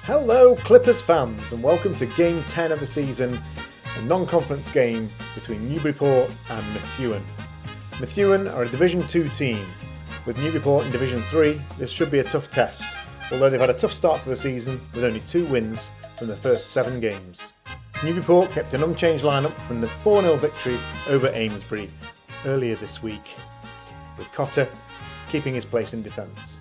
Hello Clippers fans and welcome to Game 10 of the season, a non-conference game between Newburyport and Methuen. Methuen are a Division 2 team. With Newburyport in Division 3, this should be a tough test, although they've had a tough start to the season with only 2 wins from the first 7 games. Newburyport kept an unchanged lineup from the 4-0 victory over Amesbury earlier this week, with Cotter keeping his place in defence.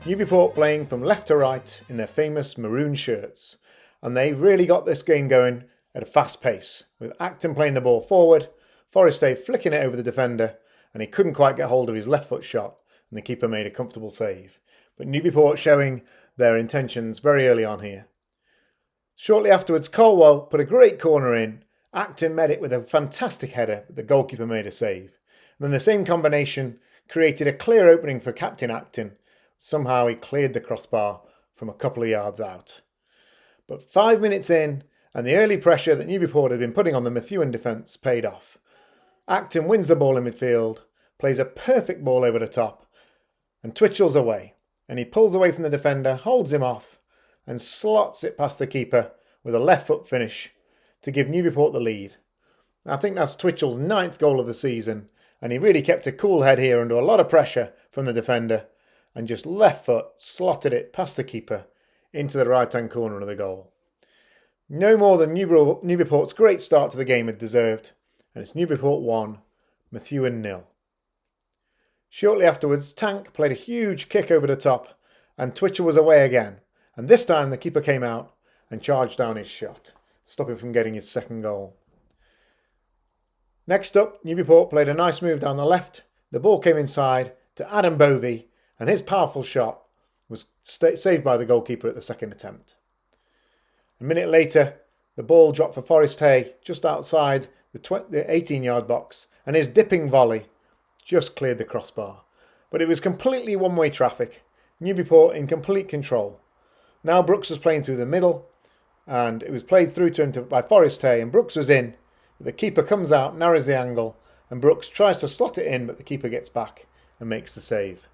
Newburyport playing from left to right in their famous maroon shirts, and they really got this game going at a fast pace, with Acton playing the ball forward, Varsity flicking it over the defender, and he couldn't quite get hold of his left foot shot, and the keeper made a comfortable save. But Newburyport showing their intentions very early on here. Shortly afterwards, Colwell put a great corner in. Acton met it with a fantastic header, but the goalkeeper made a save. And then the same combination created a clear opening for Captain Acton. Somehow he cleared the crossbar from a couple of yards out. But 5 minutes in, and the early pressure that Newburyport had been putting on the Methuen defence paid off. Acton wins the ball in midfield, plays a perfect ball over the top, and Twitchell's away. And he pulls away from the defender, holds him off, and slots it past the keeper with a left foot finish to give Newburyport the lead. I think that's Twitchell's 9th goal of the season, and he really kept a cool head here under a lot of pressure from the defender, and just left foot slotted it past the keeper into the right-hand corner of the goal. No more than Newburyport's great start to the game had deserved, and it's Newburyport 1, Methuen 0. Shortly afterwards, Tank played a huge kick over the top, and Twitchell was away again, and this time the keeper came out and charged down his shot, stopping him from getting his second goal. Next up, Newburyport played a nice move down the left. The ball came inside to Adam Bovey, and his powerful shot was saved by the goalkeeper at the second attempt. A minute later, the ball dropped for Forest Hay just outside the 18-yard box, and his dipping volley just cleared the crossbar. But it was completely one-way traffic, Newburyport in complete control. Now Brooks was playing through the middle, and it was played through to him by Forest Hay, and Brooks was in. But the keeper comes out, narrows the angle, and Brooks tries to slot it in, but the keeper gets back and makes the save.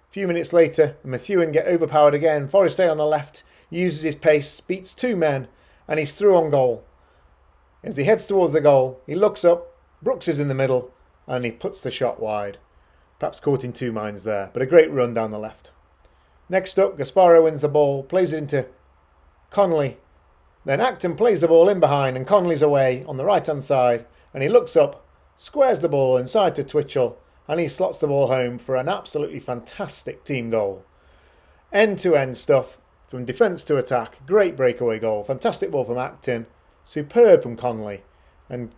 A few minutes later, Methuen get overpowered again. Forest Hay on the left uses his pace, beats 2 men, and he's through on goal. As he heads towards the goal, he looks up, Brooks is in the middle, and he puts the shot wide. Perhaps caught in 2 minds there, but a great run down the left. Next up, Gasparo wins the ball, plays it into Connolly. Then Acton plays the ball in behind, and Connolly's away on the right-hand side, and he looks up, squares the ball inside to Twitchell, and he slots the ball home for an absolutely fantastic team goal. End-to-end stuff, from defence to attack, great breakaway goal, fantastic ball from Acton, superb from Connolly, and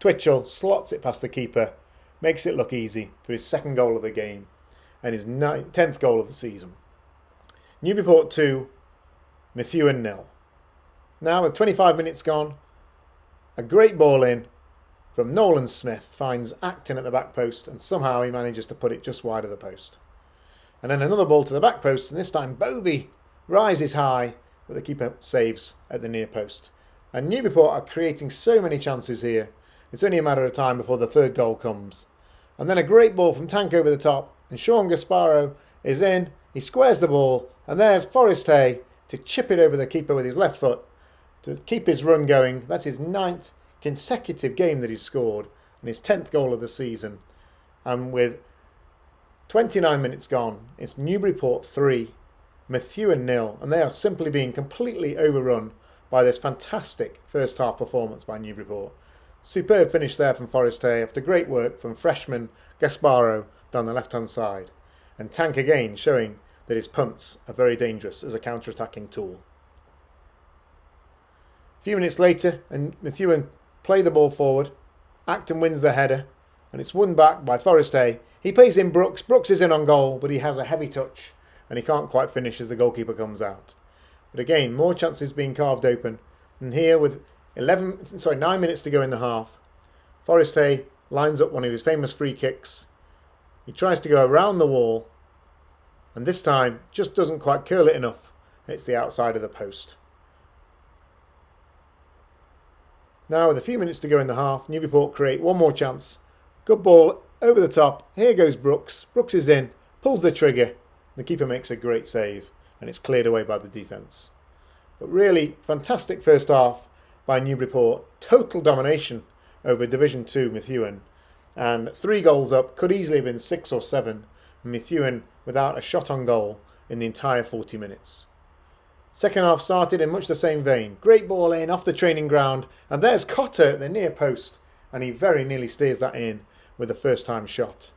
Twitchell slots it past the keeper, makes it look easy for his 2nd goal of the game, and his 10th goal of the season. Newburyport 2, Methuen 0. Now with 25 minutes gone, a great ball in, from Nolan Smith finds Acton at the back post, and somehow he manages to put it just wide of the post. And then another ball to the back post, and this time Bovey rises high, but the keeper saves at the near post. And Newburyport are creating so many chances here. It's only a matter of time before the 3rd goal comes. And then a great ball from Tank over the top, and Sean Gasparo is in, he squares the ball, and there's Forest Hay to chip it over the keeper with his left foot to keep his run going. That's his 9th consecutive game that he's scored, and his 10th goal of the season. And with 29 minutes gone, it's Newburyport 3, Methuen 0, and they are simply being completely overrun by this fantastic first half performance by Newburyport. Superb finish there from Forest Hay after great work from freshman Gasparo down the left-hand side, and Tank again showing that his punts are very dangerous as a counter-attacking tool. A few minutes later, and Methuen play the ball forward. Acton wins the header, and it's won back by Forest Hay. He plays in Brooks. Brooks is in on goal, but he has a heavy touch, and he can't quite finish as the goalkeeper comes out. But again, more chances being carved open. And here, with 9 minutes to go in the half, Forest Hay lines up one of his famous free kicks. He tries to go around the wall, and this time just doesn't quite curl it enough. It's the outside of the post. Now, with a few minutes to go in the half, Newburyport create one more chance. Good ball over the top. Here goes Brooks. Brooks is in, pulls the trigger. The keeper makes a great save. and it's cleared away by the defence. But really fantastic first half by Newburyport. Total domination over Division 2 Methuen, and 3 goals up, could easily have been 6 or 7. Methuen without a shot on goal in the entire 40 minutes. Second half started in much the same vein. Great ball in off the training ground, and there's Cotter at the near post, and he very nearly steers that in with a first time shot.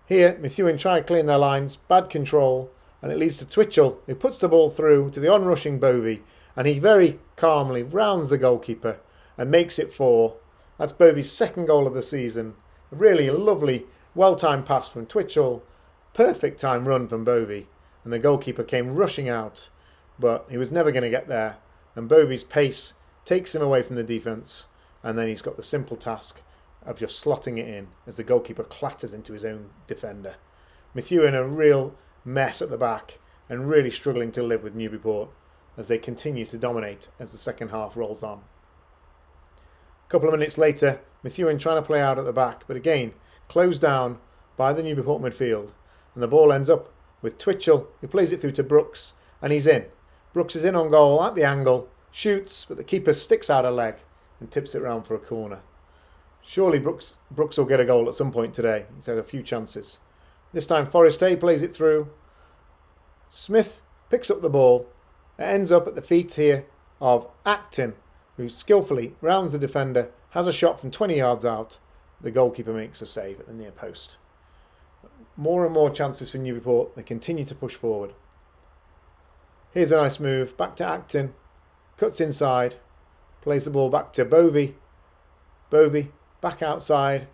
Here Methuen tried clearing their lines, bad control, and it leads to Twitchell, who puts the ball through to the onrushing Bovey, and he very calmly rounds the goalkeeper and makes it 4. That's Bovey's second goal of the season. A really lovely, well-timed pass from Twitchell, perfect time run from Bovey, and the goalkeeper came rushing out, but he was never going to get there, and Bovey's pace takes him away from the defence, and then he's got the simple task of just slotting it in as the goalkeeper clatters into his own defender. Methuen a real mess at the back and really struggling to live with Newburyport as they continue to dominate as the second half rolls on. A couple of minutes later, Methuen trying to play out at the back, but again closed down by the Newburyport midfield, and the ball ends up with Twitchell, who plays it through to Brooks, and he's in. Brooks is in on goal at the angle, shoots, but the keeper sticks out a leg and tips it round for a corner. Surely Brooks will get a goal at some point today. He's had a few chances. This time Forrest Hay plays it through. Smith picks up the ball. It ends up at the feet here of Acton, who skillfully rounds the defender, has a shot from 20 yards out. The goalkeeper makes a save at the near post. More and more chances for Newburyport. They continue to push forward. Here's a nice move. Back to Acton. Cuts inside. Plays the ball back to Bovey. Bovey back outside.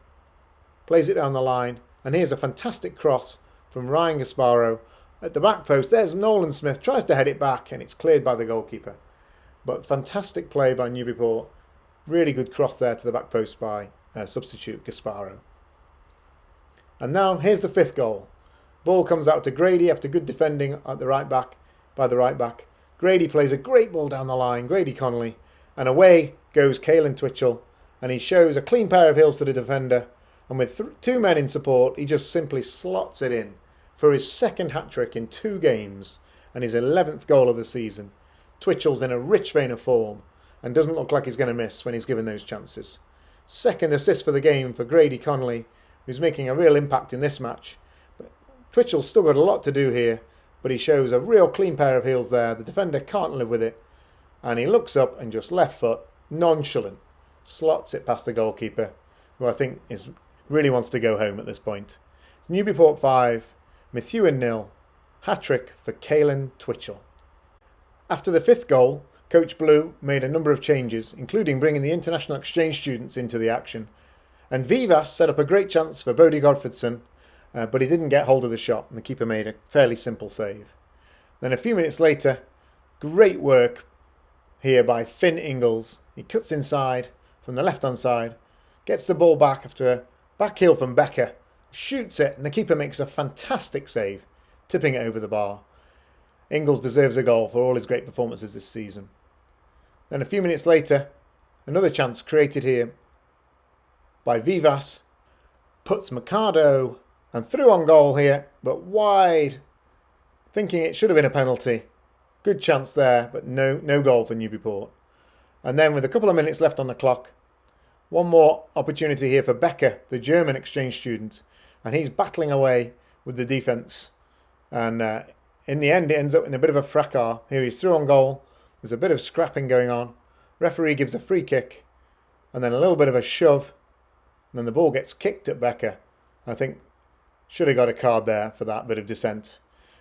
Plays it down the line. And here's a fantastic cross from Ryan Gasparo at the back post. There's Nolan Smith. Tries to head it back and it's cleared by the goalkeeper. But fantastic play by Newburyport. Really good cross there to the back post by substitute Gasparo. And now here's the 5th goal. Ball comes out to Grady after good defending at the right back by the right back. Grady plays a great ball down the line, Grady Connolly, and away goes Caelan Twitchell, and he shows a clean pair of heels to the defender, and with 2 men in support he just simply slots it in for his second hat-trick in 2 games and his 11th goal of the season. Twitchell's in a rich vein of form and doesn't look like he's going to miss when he's given those chances. Second assist for the game for Grady Connolly, who's making a real impact in this match. But Twitchell's still got a lot to do here, but he shows a real clean pair of heels there. The defender can't live with it, and he looks up and just left foot, nonchalant, slots it past the goalkeeper, who I think really wants to go home at this point. Newburyport 5, Methuen 0, hat-trick for Caelan Twitchell. After the 5th goal, Coach Blue made a number of changes, including bringing the international exchange students into the action. And Vivas set up a great chance for Bodie Godfredson, but he didn't get hold of the shot, and the keeper made a fairly simple save. Then a few minutes later, great work here by Finn Ingalls. He cuts inside from the left-hand side, gets the ball back after a back heel from Becker, shoots it, and the keeper makes a fantastic save, tipping it over the bar. Ingalls deserves a goal for all his great performances this season. Then a few minutes later, another chance created here by Vivas, puts Mercado and through on goal here, but wide, thinking it should have been a penalty. Good chance there, but no goal for Newburyport. And then with a couple of minutes left on the clock, one more opportunity here for Becker, the German exchange student, and he's battling away with the defence. And in the end, it ends up in a bit of a fracas. Here he's through on goal. There's a bit of scrapping going on. Referee gives a free kick, and then a little bit of a shove. And then the ball gets kicked at Becker. I think should have got a card there for that bit of dissent.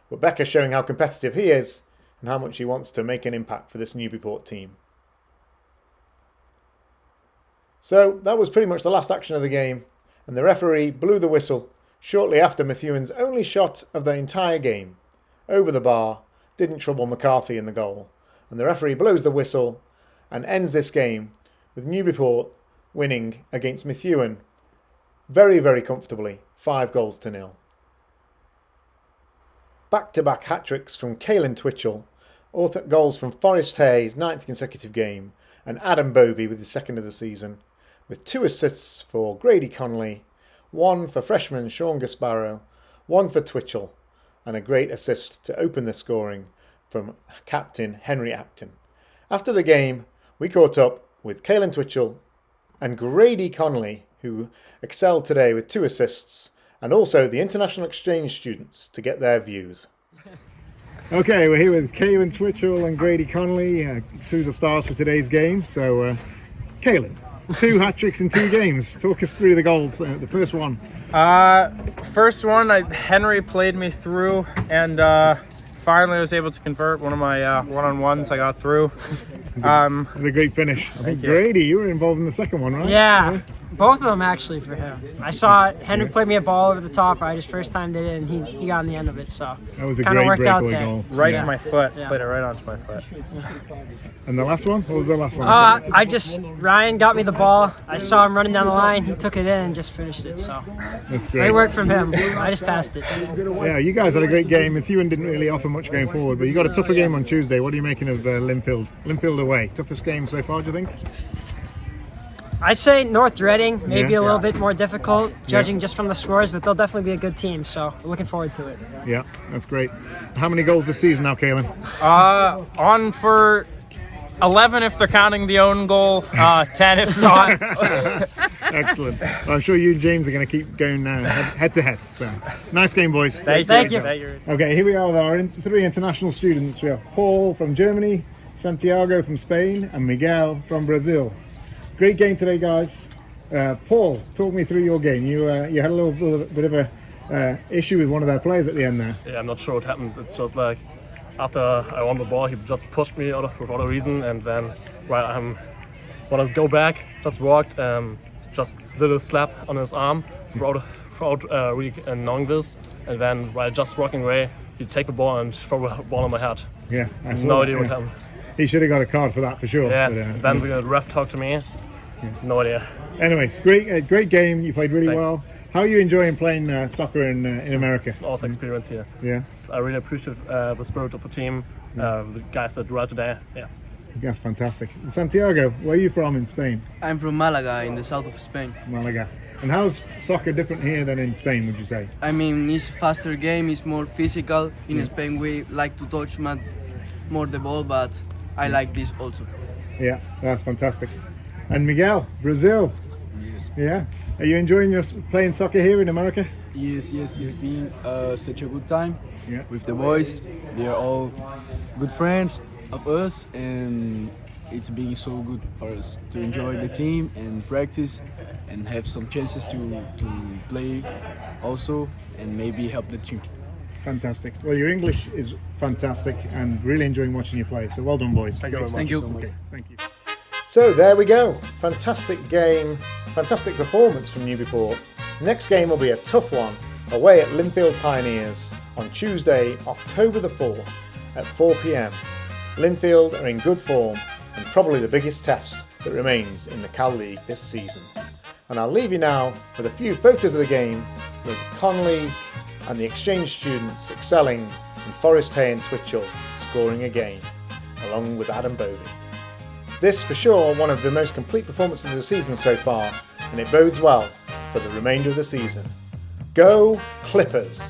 But Becker showing how competitive he is and how much he wants to make an impact for this Newburyport team. So that was pretty much the last action of the game, and the referee blew the whistle shortly after Methuen's only shot of the entire game. Over the bar, didn't trouble McCarthy in the goal. And the referee blows the whistle and ends this game with Newburyport winning against Methuen very, very comfortably, 5-0. Back-to-back hat-tricks from Caelan Twitchell, goals from Forrest Hay's 9th consecutive game, and Adam Bovey with his 2nd of the season, with 2 assists for Grady Connolly, 1 for freshman Sean Gasparo, 1 for Twitchell, and a great assist to open the scoring from captain Henry Acton. After the game, we caught up with Caelan Twitchell and Grady Connolly, who excelled today with 2 assists, and also the international exchange students to get their views. Okay, we're here with Caelan Twitchell and Grady Connolly, 2 of the stars for today's game. So, Caelan, 2 hat-tricks in 2 games. Talk us through the goals. The first one. First one, Henry played me through, and finally was able to convert one of my one-on-ones. I got through. It was a great finish. I think Grady, you were involved in the second one, right? Yeah, both of them actually for him. I saw Henry play me a ball over the top right his first time did it, and he got on the end of it. So that was a kind of great worked out breakaway there. goal. Right to my foot. Yeah. Played it right onto my foot. And the last one? What was the last one? Ryan got me the ball. I saw him running down the line. He took it in and just finished it. So that's great. Great work from him. I just passed it. Yeah, you guys had a great game. Methuen didn't really offer much going forward, but you got a tougher game on Tuesday. What are you making of Linfield? Linfield away. Toughest game so far, do you think? I'd say North Reading, maybe a little bit more difficult, judging just from the scores, but they'll definitely be a good team, so we're looking forward to it. Yeah, that's great. How many goals this season now, Caelan? On for 11 if they're counting the own goal, 10 if not. Excellent. Well, I'm sure you and James are going to keep going head to head. So, nice game, boys. Thank you. Okay, here we are with our 3 international students. We have Paul from Germany, Santiago from Spain, and Miguel from Brazil. Great game today, guys. Paul, talk me through your game. You had a little bit of a issue with one of their players at the end there. Yeah, I'm not sure what happened. It's just like after I won the ball, he just pushed me without a reason, and then when I go back, just walked, just a little slap on his arm without really knowing this, and then while just walking away, he take the ball and throw the ball on my head. Yeah, I saw no that, idea what happened. He should have got a card for that for sure. Yeah, but, then the ref talked to me. No idea. Anyway, great game. You played really well. How are you enjoying playing soccer in America? It's an awesome experience here. Yeah. I really appreciate the spirit of the team, the guys that were out today. Yeah. That's fantastic. Santiago, where are you from in Spain? I'm from Malaga, in the south of Spain. Malaga. And how's soccer different here than in Spain, would you say? I mean, it's a faster game, it's more physical. In Spain, we like to touch more the ball, but I like this also. Yeah, that's fantastic. And Miguel, Brazil. Yes. Yeah. Are you enjoying your playing soccer here in America? Yes. It's been such a good time with the boys. They are all good friends of us, and it's been so good for us to enjoy the team and practice and have some chances to play also and maybe help the team. Fantastic. Well, your English is fantastic and really enjoying watching you play. So well done, boys. Thank you very much. Thank you. Okay, thank you. So there we go. Fantastic game, fantastic performance from Newburyport. Next game will be a tough one away at Linfield Pioneers on Tuesday, October the 4th at 4 p.m. Linfield are in good form and probably the biggest test that remains in the Cal League this season. And I'll leave you now with a few photos of the game with Connolly and the exchange students excelling and Forrest Hay and Twitchell scoring again, along with Adam Bovey. This for sure one of the most complete performances of the season so far, and it bodes well for the remainder of the season. Go Clippers!